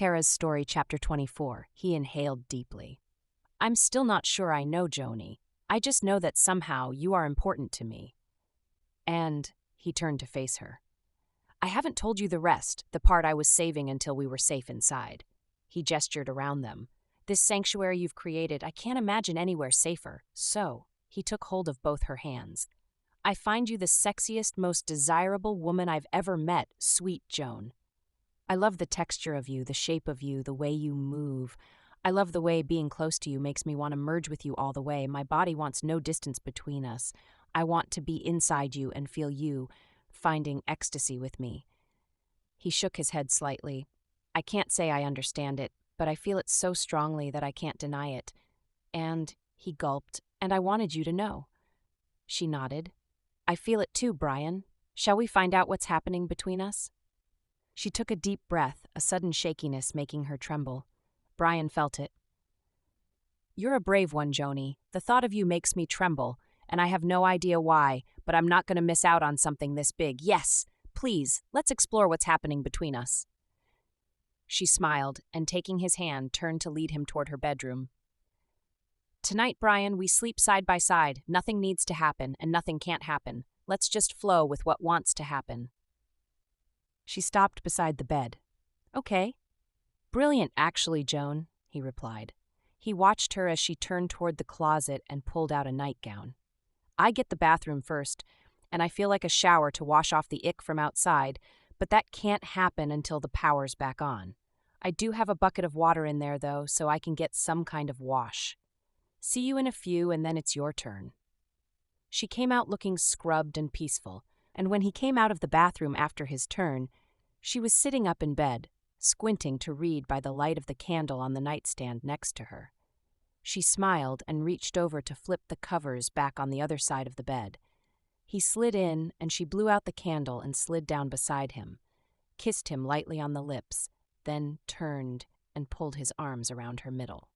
Terra's story, chapter 24. He inhaled deeply. I'm still not sure I know, Joni. I just know that somehow you are important to me. And he turned to face her. I haven't told you the rest, the part I was saving until we were safe inside. He gestured around them. This sanctuary you've created, I can't imagine anywhere safer. So, he took hold of both her hands. I find you the sexiest, most desirable woman I've ever met, sweet Joan. I love the texture of you, the shape of you, the way you move. I love the way being close to you makes me want to merge with you all the way. My body wants no distance between us. I want to be inside you and feel you, finding ecstasy with me. He shook his head slightly. I can't say I understand it, but I feel it so strongly that I can't deny it. And, he gulped, and I wanted you to know. She nodded. I feel it too, Brian. Shall we find out what's happening between us? She took a deep breath, a sudden shakiness making her tremble. Brian felt it. You're a brave one, Joni. The thought of you makes me tremble, and I have no idea why, but I'm not going to miss out on something this big. Yes, please, let's explore what's happening between us. She smiled, and taking his hand, turned to lead him toward her bedroom. Tonight, Brian, we sleep side by side. Nothing needs to happen, and nothing can't happen. Let's just flow with what wants to happen. She stopped beside the bed. Okay. Brilliant, actually, Joan, he replied. He watched her as she turned toward the closet and pulled out a nightgown. I get the bathroom first, and I feel like a shower to wash off the ick from outside, but that can't happen until the power's back on. I do have a bucket of water in there, though, so I can get some kind of wash. See you in a few, and then it's your turn. She came out looking scrubbed and peaceful, and when he came out of the bathroom after his turn, she was sitting up in bed, squinting to read by the light of the candle on the nightstand next to her. She smiled and reached over to flip the covers back on the other side of the bed. He slid in, and she blew out the candle and slid down beside him, kissed him lightly on the lips, then turned and pulled his arms around her middle.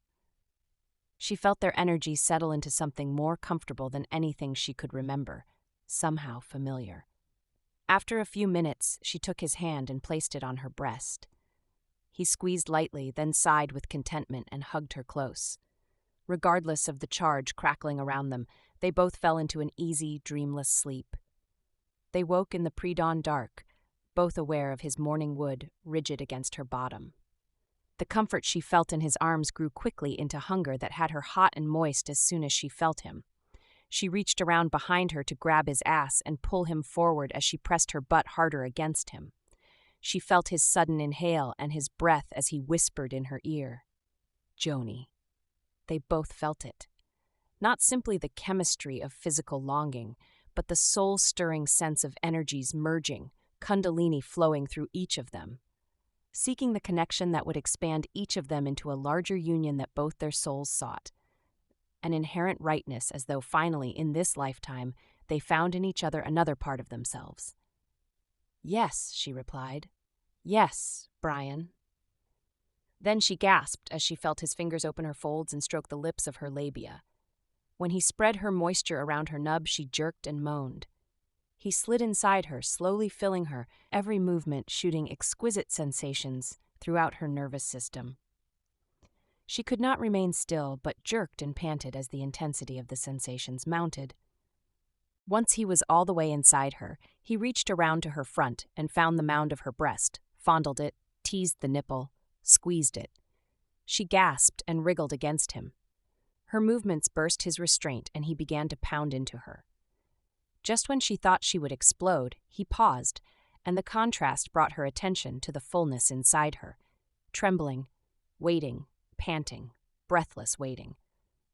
She felt their energy settle into something more comfortable than anything she could remember, somehow familiar. After a few minutes, she took his hand and placed it on her breast. He squeezed lightly, then sighed with contentment and hugged her close. Regardless of the charge crackling around them, they both fell into an easy, dreamless sleep. They woke in the pre-dawn dark, both aware of his morning wood rigid against her bottom. The comfort she felt in his arms grew quickly into hunger that had her hot and moist as soon as she felt him. She reached around behind her to grab his ass and pull him forward as she pressed her butt harder against him. She felt his sudden inhale and his breath as he whispered in her ear. Joni. They both felt it. Not simply the chemistry of physical longing, but the soul-stirring sense of energies merging, kundalini flowing through each of them. Seeking the connection that would expand each of them into a larger union that both their souls sought. An inherent rightness as though finally, in this lifetime, they found in each other another part of themselves. Yes, she replied. Yes, Brian. Then she gasped as she felt his fingers open her folds and stroke the lips of her labia. When he spread her moisture around her nub, she jerked and moaned. He slid inside her, slowly filling her, every movement shooting exquisite sensations throughout her nervous system. She could not remain still, but jerked and panted as the intensity of the sensations mounted. Once he was all the way inside her, he reached around to her front and found the mound of her breast, fondled it, teased the nipple, squeezed it. She gasped and wriggled against him. Her movements burst his restraint, and he began to pound into her. Just when she thought she would explode, he paused, and the contrast brought her attention to the fullness inside her, trembling, waiting, panting, breathless waiting.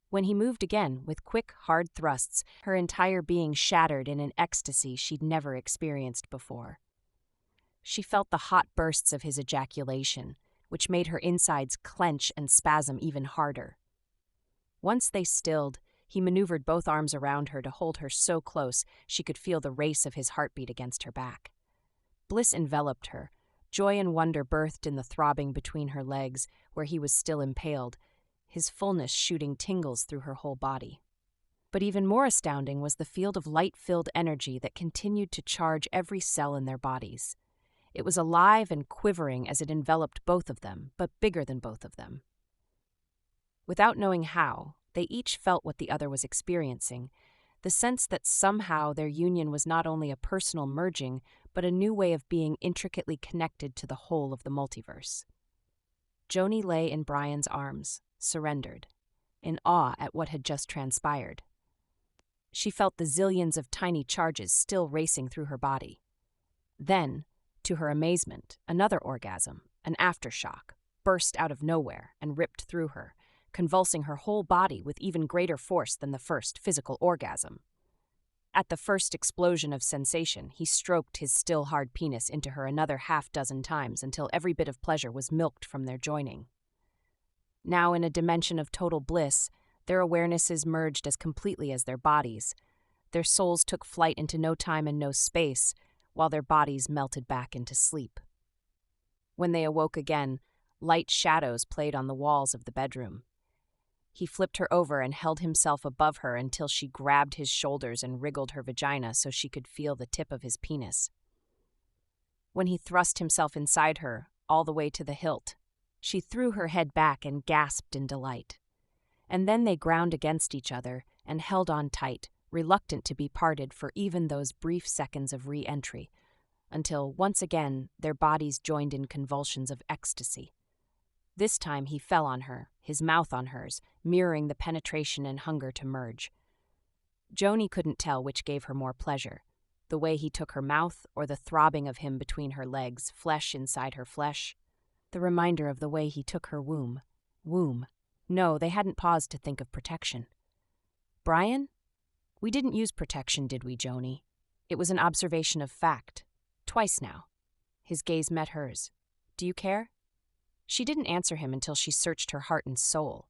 When he moved again, with quick, hard thrusts, her entire being shattered in an ecstasy she'd never experienced before. She felt the hot bursts of his ejaculation, which made her insides clench and spasm even harder. Once they stilled, he maneuvered both arms around her to hold her so close she could feel the race of his heartbeat against her back. Bliss enveloped her. Joy and wonder birthed in the throbbing between her legs, where he was still impaled, his fullness shooting tingles through her whole body. But even more astounding was the field of light-filled energy that continued to charge every cell in their bodies. It was alive and quivering as it enveloped both of them, but bigger than both of them. Without knowing how, they each felt what the other was experiencing, the sense that somehow their union was not only a personal merging, but a new way of being intricately connected to the whole of the multiverse. Joni lay in Brian's arms, surrendered, in awe at what had just transpired. She felt the zillions of tiny charges still racing through her body. Then, to her amazement, another orgasm, an aftershock, burst out of nowhere and ripped through her, convulsing her whole body with even greater force than the first physical orgasm. At the first explosion of sensation, he stroked his still hard penis into her another half-dozen times until every bit of pleasure was milked from their joining. Now, in a dimension of total bliss, their awarenesses merged as completely as their bodies. Their souls took flight into no time and no space, while their bodies melted back into sleep. When they awoke again, light shadows played on the walls of the bedroom. He flipped her over and held himself above her until she grabbed his shoulders and wriggled her vagina so she could feel the tip of his penis. When he thrust himself inside her, all the way to the hilt, she threw her head back and gasped in delight. And then they ground against each other and held on tight, reluctant to be parted for even those brief seconds of re-entry, until once again their bodies joined in convulsions of ecstasy. This time he fell on her, his mouth on hers, mirroring the penetration and hunger to merge. Joni couldn't tell which gave her more pleasure, the way he took her mouth or the throbbing of him between her legs, flesh inside her flesh. The reminder of the way he took her womb. No, they hadn't paused to think of protection. Brian? We didn't use protection, did we, Joni? It was an observation of fact. Twice now. His gaze met hers. Do you care? She didn't answer him until she searched her heart and soul.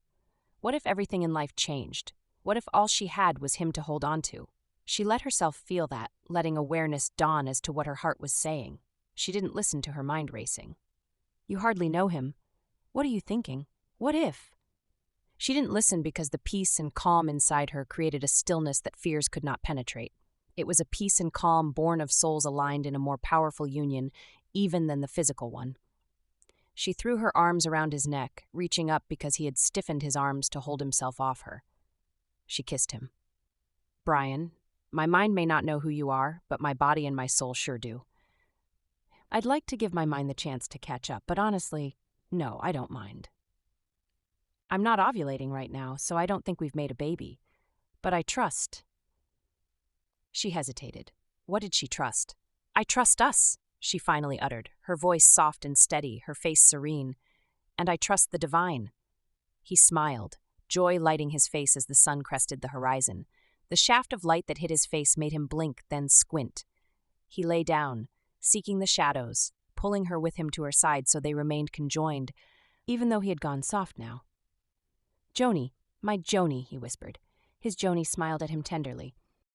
What if everything in life changed? What if all she had was him to hold on to? She let herself feel that, letting awareness dawn as to what her heart was saying. She didn't listen to her mind racing. You hardly know him. What are you thinking? What if? She didn't listen because the peace and calm inside her created a stillness that fears could not penetrate. It was a peace and calm born of souls aligned in a more powerful union, even than the physical one. She threw her arms around his neck, reaching up because he had stiffened his arms to hold himself off her. She kissed him. Brian, my mind may not know who you are, but my body and my soul sure do. I'd like to give my mind the chance to catch up, but honestly, no, I don't mind. I'm not ovulating right now, so I don't think we've made a baby. But I trust. She hesitated. What did she trust? I trust us, she finally uttered, her voice soft and steady, her face serene. And I trust the divine. He smiled, joy lighting his face as the sun crested the horizon. The shaft of light that hit his face made him blink, then squint. He lay down, seeking the shadows, pulling her with him to her side so they remained conjoined, even though he had gone soft now. Joni, my Joni, he whispered. His Joni smiled at him tenderly.